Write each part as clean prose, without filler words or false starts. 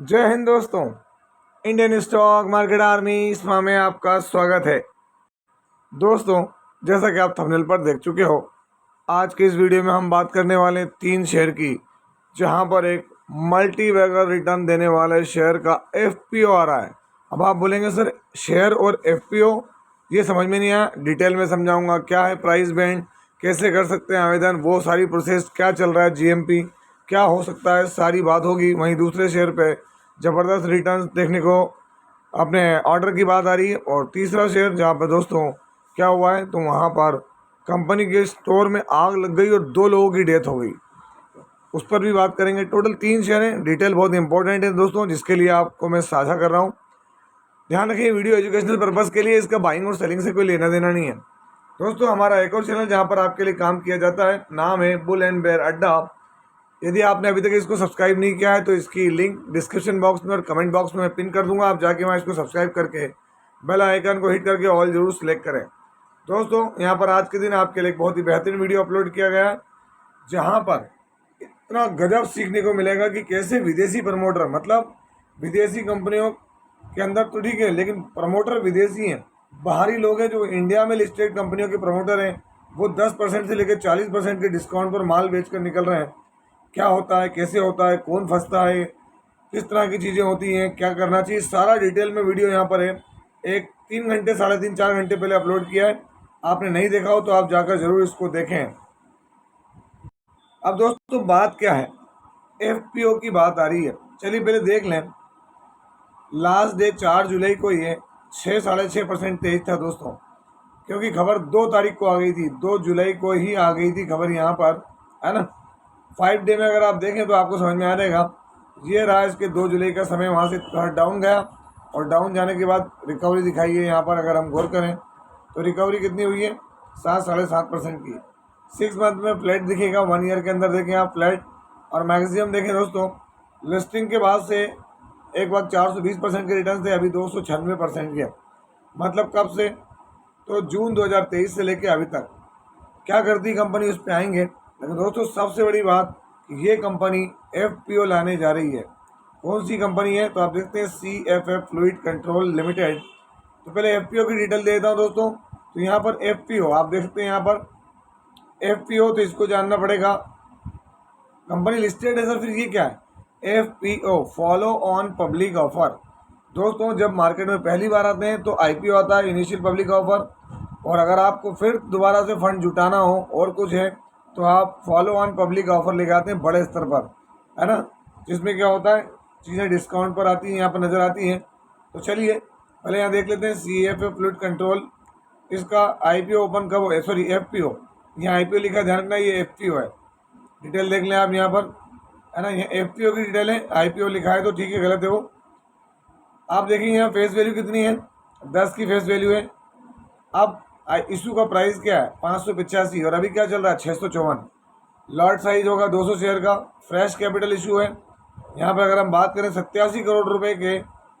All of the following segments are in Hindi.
जय हिंद दोस्तों। इंडियन स्टॉक मार्केट आर्मी इसमा में आपका स्वागत है। दोस्तों, जैसा कि आप थंबनेल पर देख चुके हो, आज की इस वीडियो में हम बात करने वाले हैं 3 शेयर की, जहां पर एक मल्टी बैगर रिटर्न देने वाले शेयर का एफपीओ आ रहा है। अब आप बोलेंगे सर, शेयर और एफपीओ ये समझ में नहीं आया, डिटेल में समझाऊंगा। क्या है प्राइस बैंड, कैसे कर सकते हैं आवेदन, वो सारी प्रोसेस क्या चल रहा है, जीएमपी क्या हो सकता है, सारी बात होगी। वहीं दूसरे शेयर पे ज़बरदस्त रिटर्न्स देखने को अपने ऑर्डर की बात आ रही है। और तीसरा शेयर जहाँ पर दोस्तों क्या हुआ है, तो वहाँ पर कंपनी के स्टोर में आग लग गई और 2 लोगों की डेथ हो गई, उस पर भी बात करेंगे। टोटल 3 शेयर हैं। डिटेल बहुत इंपॉर्टेंट है दोस्तों, जिसके लिए आपको मैं साझा कर रहा हूँ। ध्यान रखिए, वीडियो एजुकेशनल पर्पज़ के लिए, इसका बाइंग और सेलिंग से कोई लेना देना नहीं है। दोस्तों, हमारा एक और चैनल जहाँ पर आपके लिए काम किया जाता है, नाम है बुल एंड बेयर अड्डा। यदि आपने अभी तक इसको सब्सक्राइब नहीं किया है तो इसकी लिंक डिस्क्रिप्शन बॉक्स में और कमेंट बॉक्स में मैं पिन कर दूंगा। आप जाके वहाँ इसको सब्सक्राइब करके बेल आइकन को हिट करके ऑल जरूर सेलेक्ट करें। दोस्तों, यहाँ पर आज के दिन आपके लिए एक बहुत ही बेहतरीन वीडियो अपलोड किया गया है, जहाँ पर इतना गजब सीखने को मिलेगा कि कैसे विदेशी प्रमोटर, मतलब विदेशी कंपनियों के अंदर तो ठीक है, लेकिन प्रमोटर विदेशी हैं, बाहरी लोग हैं। जो इंडिया में लिस्टेड कंपनियों के प्रमोटर हैं, वो 10% से लेकर 40% के डिस्काउंट पर माल बेचकर निकल रहे हैं। क्या होता है, कैसे होता है, कौन फंसता है, किस तरह की चीज़ें होती हैं, क्या करना चाहिए, सारा डिटेल में वीडियो यहाँ पर है। एक 3 घंटे, साढ़े 3-4 घंटे पहले अपलोड किया है। आपने नहीं देखा हो तो आप जाकर ज़रूर इसको देखें। अब दोस्तों, बात क्या है, एफपीओ की बात आ रही है। चलिए पहले देख लें। लास्ट डे 4 जुलाई को ये 6-6.5% तेज था दोस्तों, क्योंकि खबर 2 तारीख को आ गई थी, 2 जुलाई को ही आ गई थी खबर यहाँ पर, है ना। 5 डे में अगर आप देखें तो आपको समझ में आ जाएगा। ये रहा इसके 2 जुलाई का समय, वहाँ से थोड़ा डाउन गया और डाउन जाने के बाद रिकवरी दिखाई है। यहाँ पर अगर हम गौर करें तो रिकवरी कितनी हुई है, 7-7.5% की। 6 मंथ में फ्लैट दिखेगा, 1 ईयर के अंदर देखें आप फ्लैट। और मैक्सिमम देखें दोस्तों, लिस्टिंग के बाद से एक वक्त 420% के रिटर्न थे, अभी 296% के। मतलब कब से, तो जून 2023 से लेके अभी तक। क्या करती कंपनी, उस पर आएंगे। लेकिन दोस्तों, सबसे बड़ी बात कि ये कंपनी एफपीओ लाने जा रही है। कौन सी कंपनी है, तो आप देखते हैं CFF फ्लूइड कंट्रोल लिमिटेड। तो पहले एफपीओ की डिटेल देता हूँ दोस्तों। तो यहाँ पर एफपीओ आप देख सकते हैं, यहाँ पर एफपीओ, तो इसको जानना पड़ेगा। कंपनी लिस्टेड है सर, फिर ये क्या है, FPO follow on public offer. दोस्तों, जब मार्केट में पहली बार आते हैं तो आईपीओ आता है, इनिशियल पब्लिक ऑफर। और अगर आपको फिर दोबारा से फंड जुटाना हो और कुछ है, तो आप फॉलो ऑन पब्लिक ऑफर लेके आते हैं बड़े स्तर पर, है ना। जिसमें क्या होता है, चीज़ें डिस्काउंट पर आती हैं, यहाँ पर नज़र आती हैं। तो चलिए पहले यहाँ देख लेते हैं CFF फ्लूइड कंट्रोल। इसका आईपीओ ओपन कब हो, सॉरी एफपीओ, यहाँ आईपीओ लिखा है, ध्यान रखना ये एफपीओ है। डिटेल देख लें आप यहाँ पर, है ना। यहाँ एफपीओ की डिटेल है, आईपीओ लिखा है तो ठीक है, गलत है वो। आप देखिए यहाँ फेस वैल्यू कितनी है, 10 की फेस वैल्यू है। अब इशू का प्राइस क्या है, 585, और अभी क्या चल रहा है, 654। लॉट साइज होगा 200 शेयर का। फ्रेश कैपिटल इशू है। यहाँ पर अगर हम बात करें 87 करोड़ रुपए के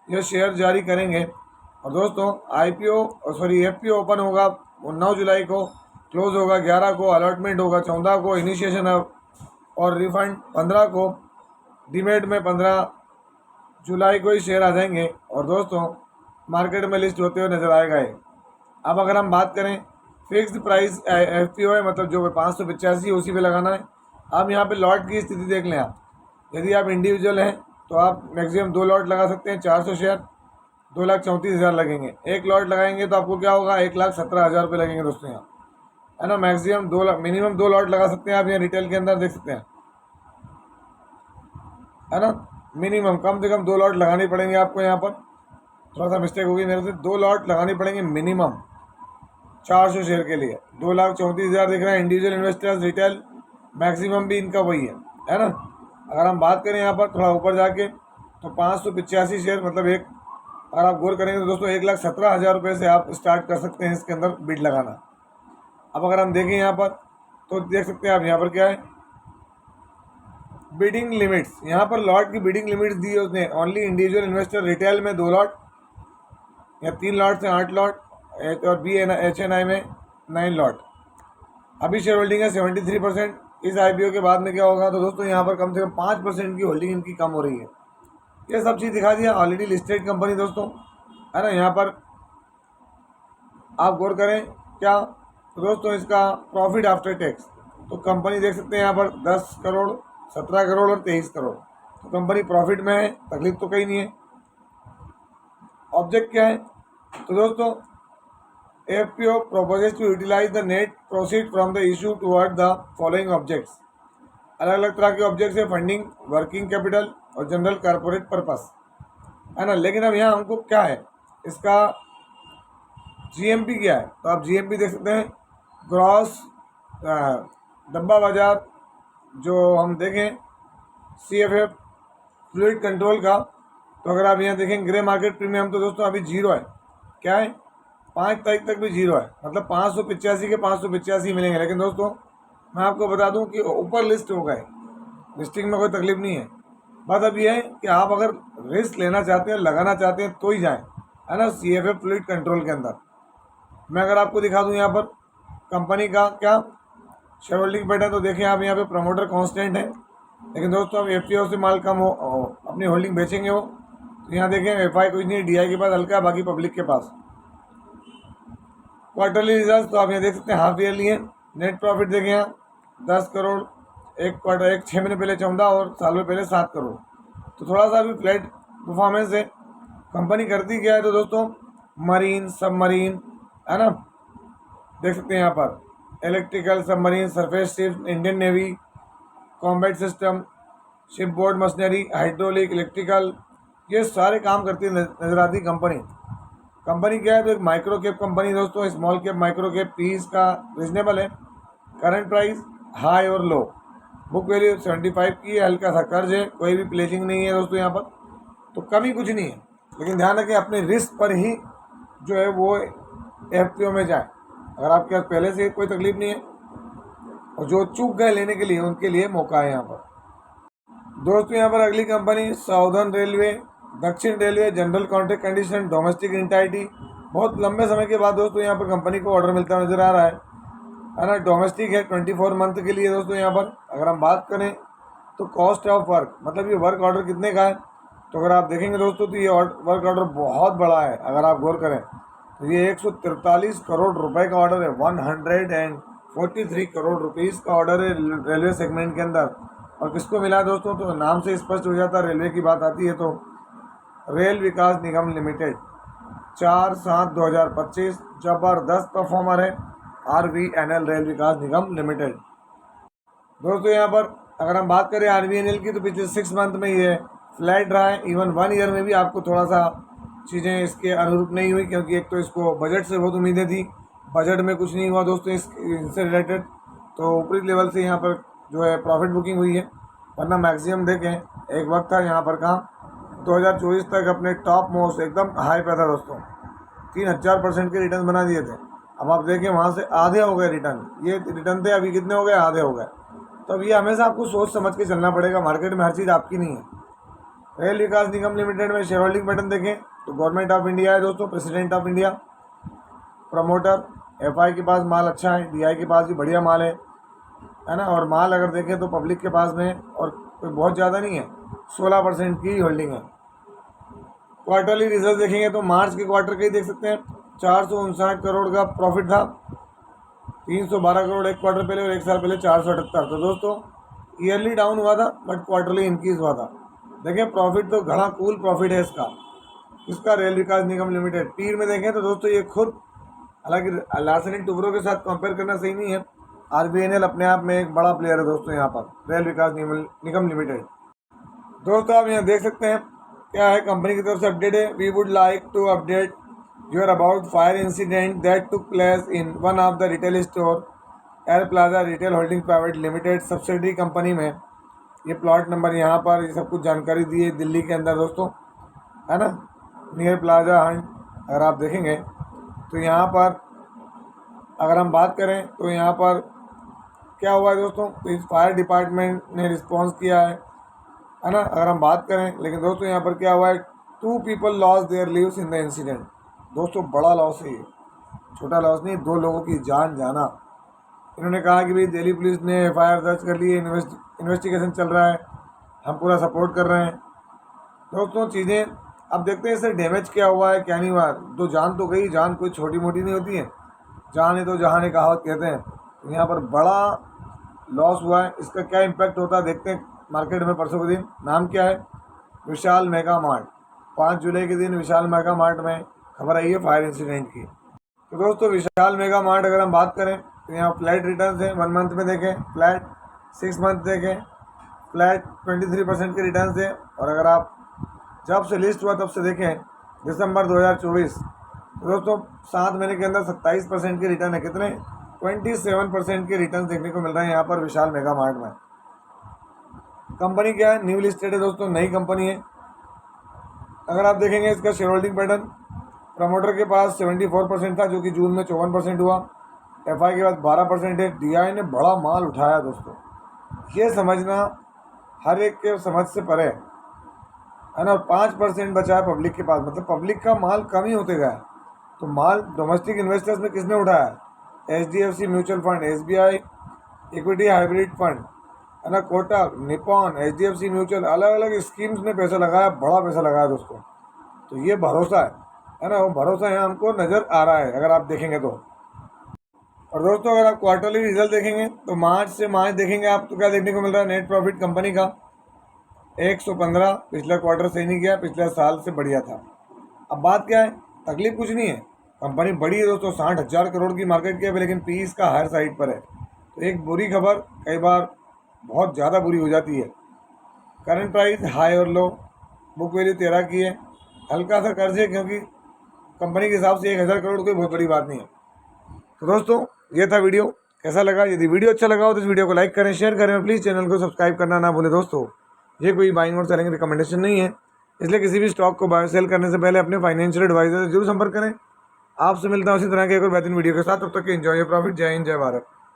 ये शेयर जारी करेंगे। और दोस्तों, आईपीओ सॉरी एफपीओ ओपन होगा 9 जुलाई को, क्लोज होगा 11 को, अलॉटमेंट होगा 14 को, इनिशिएशन और रिफंड 15 को, डीमेट में 15 जुलाई को ही शेयर आ जाएंगे। और दोस्तों, मार्केट में लिस्ट होते हुए नजर आएगा ये। अब अगर हम बात करें, फिक्स्ड प्राइस एफपीओ है, मतलब जो 585 उसी पे लगाना है। अब यहाँ पे लॉट की स्थिति देख लें आप। यदि आप इंडिविजुअल हैं तो आप मैक्सिमम 2 लॉट लगा सकते हैं, 400 शेयर, 2,34,000 लगेंगे। एक लॉट लगाएंगे तो आपको क्या होगा, 1,17,000 रुपये लगेंगे दोस्तों यहाँ, है ना। मैक्सिमम 2 लाख, मिनिमम 2 लॉट लगा सकते हैं आप। यहाँ रिटेल के अंदर देख सकते हैं, है ना। मिनिमम कम से कम 2 लॉट लगाने पड़ेंगे आपको। यहाँ पर थोड़ा सा मिस्टेक होगी मेरे से, 2 लॉट लगानी पड़ेंगे मिनिमम 400 शेयर के लिए। 2,34,000 दिख रहा है इंडिविजुअल इन्वेस्टर्स, रिटेल मैक्सिमम भी इनका वही है ना। अगर हम बात करें यहाँ पर थोड़ा ऊपर जाके, तो 585 शेयर, मतलब एक, अगर आप गौर करेंगे तो दोस्तों 1,17,000 रुपये से आप स्टार्ट कर सकते हैं इसके अंदर बिड लगाना। अब अगर हम देखें यहाँ पर, तो देख सकते हैं आप यहाँ पर क्या है, बिडिंग लिमिट्स। यहाँ पर लॉट की बिडिंग लिमिट्स दी है उसने। ओनली इंडिविजुअल इन्वेस्टर, रिटेल में 2 लॉट या 3 लॉट से 8 लॉट, और HNI में 9 लॉट। अभी शेयर होल्डिंग है 73%। इस आईपीओ के बाद में क्या होगा, तो दोस्तों यहाँ पर कम से कम 5% की होल्डिंग इनकी कम हो रही है। ये सब चीज़ दिखा दिया। ऑलरेडी लिस्टेड कंपनी दोस्तों, है ना। यहाँ पर आप गौर करें क्या, तो दोस्तों इसका प्रॉफिट आफ्टर टैक्स, तो कंपनी देख सकते हैं यहाँ पर 10 करोड़, 17 करोड़ और 23 करोड़, तो कंपनी प्रॉफिट में है, तकलीफ तो कहीं नहीं है। ऑब्जेक्ट क्या है, तो दोस्तों FPO proposes to utilize the net proceed from the issue toward the following objects। अलग अलग तरह के ऑब्जेक्ट्स है, फंडिंग, वर्किंग कैपिटल और जनरल कॉर्पोरेट पर्पस, है ना। लेकिन अब यहाँ हमको क्या है, इसका जीएमपी क्या है, तो आप जीएमपी देख सकते हैं, ग्रॉस डब्बा बाजार जो हम देखें सीएफएफ फ्लूइड कंट्रोल का, तो अगर आप यहाँ देखें ग्रे मार्केट प्रीमियम, तो दोस्तों अभी जीरो है। क्या है, 5 तारीख तक भी जीरो है, मतलब 585 के 585 मिलेंगे। लेकिन दोस्तों मैं आपको बता दूं कि ऊपर लिस्ट हो गए, लिस्टिंग में कोई तकलीफ नहीं है। बात अब यह है कि आप अगर रिस्क लेना चाहते हैं, लगाना चाहते हैं, तो ही जाएं, है ना, सीएफए फ्लूइड कंट्रोल के अंदर। मैं अगर आपको दिखा दूं यहाँ पर कंपनी का क्या शेयर होल्डिंग पैटर्न, तो देखें आप यहाँ पे प्रमोटर कांस्टेंट है, लेकिन दोस्तों अब एफपीओ से माल कम हो अपनी होल्डिंग बेचेंगे वो, तो यहाँ देखें एफआई कुछ नहीं, डीआई के पास हल्का है, बाकी पब्लिक के पास। क्वार्टरली रिजल्ट तो आप यहाँ देख सकते हैं हाफ ईयरली है। नेट प्रॉफिट देखें यहाँ 10 करोड़, एक क्वार्टर, एक 6 महीने पहले 14 और साल में पहले 7 करोड़, तो थोड़ा सा अभी फ्लैट परफॉर्मेंस है। कंपनी करती क्या है, तो दोस्तों मरीन, सबमरीन, है ना, देख सकते हैं यहाँ पर electrical, submarine, surface ship, Indian navy, combat system, ship board machinery, hydraulic, electrical, ये सारे काम करती है नजर आती कंपनी। कंपनी क्या है, तो एक माइक्रो कैप कंपनी दोस्तों, small cap micro cap, P इसका रिजनेबल है, करंट प्राइस हाई और लो, बुक वैल्यू 75 की है, हल्का सा कर्ज है, कोई भी प्लेजिंग नहीं है दोस्तों यहाँ पर, तो कमी कुछ नहीं है। लेकिन ध्यान रखें अपने रिस्क पर ही जो है वो एफपीओ में जाए, अगर आपके पास पहले से कोई तकलीफ नहीं है, और जो चूक गए लेने के लिए उनके लिए मौका है यहाँ पर। दोस्तों यहाँ पर अगली कंपनी साउदर्न रेलवे, दक्षिण railway, general contract condition, domestic entity. बहुत लंबे समय के बाद दोस्तों यहाँ पर कंपनी को ऑर्डर मिलता नजर आ रहा है ना। डोमेस्टिक है 24 मंथ के लिए दोस्तों। यहाँ पर अगर हम बात करें तो कॉस्ट ऑफ वर्क, मतलब ये वर्क ऑर्डर कितने का है, तो अगर आप देखेंगे दोस्तों तो ये वर्क ऑर्डर बहुत बड़ा है। अगर आप गौर करें तो ये 143 करोड़ रुपए का ऑर्डर है, 143 करोड़ रुपीज़ का ऑर्डर है रेलवे सेगमेंट के अंदर। और किसको मिला है दोस्तों, तो नाम से स्पष्ट हो जाता है, रेलवे की बात आती है तो रेल विकास निगम लिमिटेड। 4/7/2025 जबरदस्त परफॉर्मर है आरवीएनएल, रेल विकास निगम लिमिटेड। दोस्तों यहाँ पर अगर हम बात करें आरवीएनएल की, तो पिछले 6 मंथ में ये फ्लैट रहा है। इवन 1 ईयर में भी आपको थोड़ा सा चीज़ें इसके अनुरूप नहीं हुई, क्योंकि एक तो इसको बजट से बहुत उम्मीदें थी, बजट में कुछ नहीं हुआ दोस्तों इनसे रिलेटेड, तो ऊपरी लेवल से यहाँ पर जो है प्रॉफिट बुकिंग हुई है। वरना मैक्सिमम देखें एक वक्त था यहाँ पर कहाँ 2024 तक अपने टॉप मोस्ट एकदम हाई पे था दोस्तों, 3000% के रिटर्न बना दिए थे। अब आप देखें वहाँ से आधे हो गए रिटर्न, ये रिटर्न थे अभी कितने हो गए, आधे हो गए। तो अब ये हमेशा आपको सोच समझ के चलना पड़ेगा, मार्केट में हर चीज़ आपकी नहीं है। रेल विकास निगम लिमिटेड में शेयर होल्डिंग पैटर्न देखें तो गवर्नमेंट ऑफ इंडिया है दोस्तों, president of India, promoter, FI के पास माल अच्छा है, डीआई के पास भी बढ़िया माल है ना। और माल अगर देखें तो पब्लिक के पास में और कोई बहुत ज़्यादा नहीं है, 16% की होल्डिंग है। क्वार्टरली रिजल्ट देखेंगे तो मार्च के क्वार्टर के ही देख सकते हैं 459 करोड़ का प्रॉफिट था, 312 करोड़ एक क्वार्टर पहले, और एक साल पहले 478। तो दोस्तों ईयरली डाउन हुआ था बट क्वार्टरली इंक्रीज हुआ था। देखें प्रॉफिट तो घना कूल प्रॉफिट है इसका रेल विकास निगम लिमिटेड। पीर में देखें तो दोस्तों ये खुद, हालांकि लार्सन एंड टुब्रो के साथ कंपेयर करना सही नहीं है, आरबीएनएल अपने आप में एक बड़ा प्लेयर है दोस्तों यहाँ पर रेल विकास निगम लिमिटेड। दोस्तों आप यहाँ देख सकते हैं क्या है कंपनी की तरफ से अपडेट है। We would like to update your about fire incident that took place in one of the retail store Air Plaza retail holding private limited subsidiary company में। ये प्लॉट नंबर यहाँ पर ये सब कुछ जानकारी दी है दिल्ली के अंदर दोस्तों, है ना, नियर प्लाजा हंट। अगर आप देखेंगे तो यहाँ पर अगर हम बात करें तो यहाँ पर क्या हुआ है दोस्तों, तो इस फायर डिपार्टमेंट ने रिस्पॉन्स किया है ना। अगर हम बात करें, लेकिन दोस्तों यहाँ पर क्या हुआ है, 2 people loss their lives in the incident. दोस्तों बड़ा लॉस है ये, छोटा लॉस नहीं, 2 लोगों की जान जाना। इन्होंने कहा कि भाई दिल्ली पुलिस ने एफआईआर दर्ज कर ली है, इन्वेस्टिगेशन चल रहा है, हम पूरा सपोर्ट कर रहे हैं। दोस्तों चीज़ें अब देखते हैं इसे डैमेज क्या हुआ है क्या नहीं हुआ है। तो जान तो गई, जान कोई छोटी मोटी नहीं होती है, जान है तो जहान है कहावत कहते हैं। तो यहाँ पर बड़ा लॉस हुआ है, इसका क्या इम्पैक्ट होता है देखते हैं मार्केट में परसों के दिन। नाम क्या है? विशाल मेगा मार्ट। 5 जुलाई के दिन विशाल मेगा मार्ट में खबर आई है फायर इंसिडेंट की। तो दोस्तों विशाल मेगा मार्ट अगर हम बात करें तो यहाँ फ्लैट रिटर्न है, 1 मंथ में देखें फ्लैट, 6 मंथ देखें फ्लैट 23% के रिटर्न है। और अगर आप जब से लिस्ट हुआ तब से देखें दिसंबर 2024, तो दोस्तों 7 महीने के अंदर 27% के रिटर्न है। कितने? 27% के रिटर्न देखने को मिल रहे हैं यहाँ पर विशाल मेगा मार्ट में। कंपनी क्या है? न्यू लिस्टेड है दोस्तों, नई कंपनी है। अगर आप देखेंगे इसका शेयर होल्डिंग पैटर्न, प्रमोटर के पास 74% था जो कि जून में 54% हुआ, एफआई के बाद 12% है, डीआई ने बड़ा माल उठाया दोस्तों। ये समझना हर एक के समझ से परे है ना। 5% बचा है पब्लिक के पास, मतलब पब्लिक का माल कम ही होते गया। तो माल डोमेस्टिक इन्वेस्टर्स में किसने उठाया? HDFC mutual fund, SBI equity hybrid fund है ना, कोटक, निपॉन, HDFC म्यूचुअल, अलग अलग स्कीम्स में पैसा लगाया, बड़ा पैसा लगाया दोस्तों। तो ये भरोसा है ना, वो भरोसा यहाँ हमको नज़र आ रहा है अगर आप देखेंगे तो। और दोस्तों अगर आप क्वार्टरली रिजल्ट देखेंगे तो मार्च से मार्च देखेंगे आप तो क्या देखने को मिल रहा है? नेट प्रॉफिट कंपनी का 115, पिछला क्वार्टर सही नहीं गया, पिछले साल से बढ़िया था। अब बात क्या है? तकलीफ कुछ नहीं है, कंपनी बड़ी है दोस्तों, 60,000 करोड़ की मार्केट कैप है, लेकिन पी इसका हायर साइड पर है। तो एक बुरी खबर कई बार बहुत ज़्यादा बुरी हो जाती है। करंट प्राइस हाई और लो, बुक वैल्यू 13 की है, हल्का सा कर्ज है क्योंकि कंपनी के हिसाब से 1,000 करोड़ कोई बहुत बड़ी बात नहीं है। तो दोस्तों ये था वीडियो, कैसा लगा? यदि वीडियो अच्छा लगा हो तो इस वीडियो को लाइक करें, शेयर करें और प्लीज़ चैनल को सब्सक्राइब करना ना भूलें। दोस्तों ये कोई बाइंग और सेलिंग रिकमेंडेशन नहीं है, इसलिए किसी भी स्टॉक को बाय सेल करने से पहले अपने फाइनेंशियल एडवाइजर से जरूर संपर्क करें। आपसे मिलता हूं उसी तरह के एक और बेहतरीन वीडियो के साथ, तब तक एंजॉय योर प्रॉफिट। जय हिंद, जय भारत।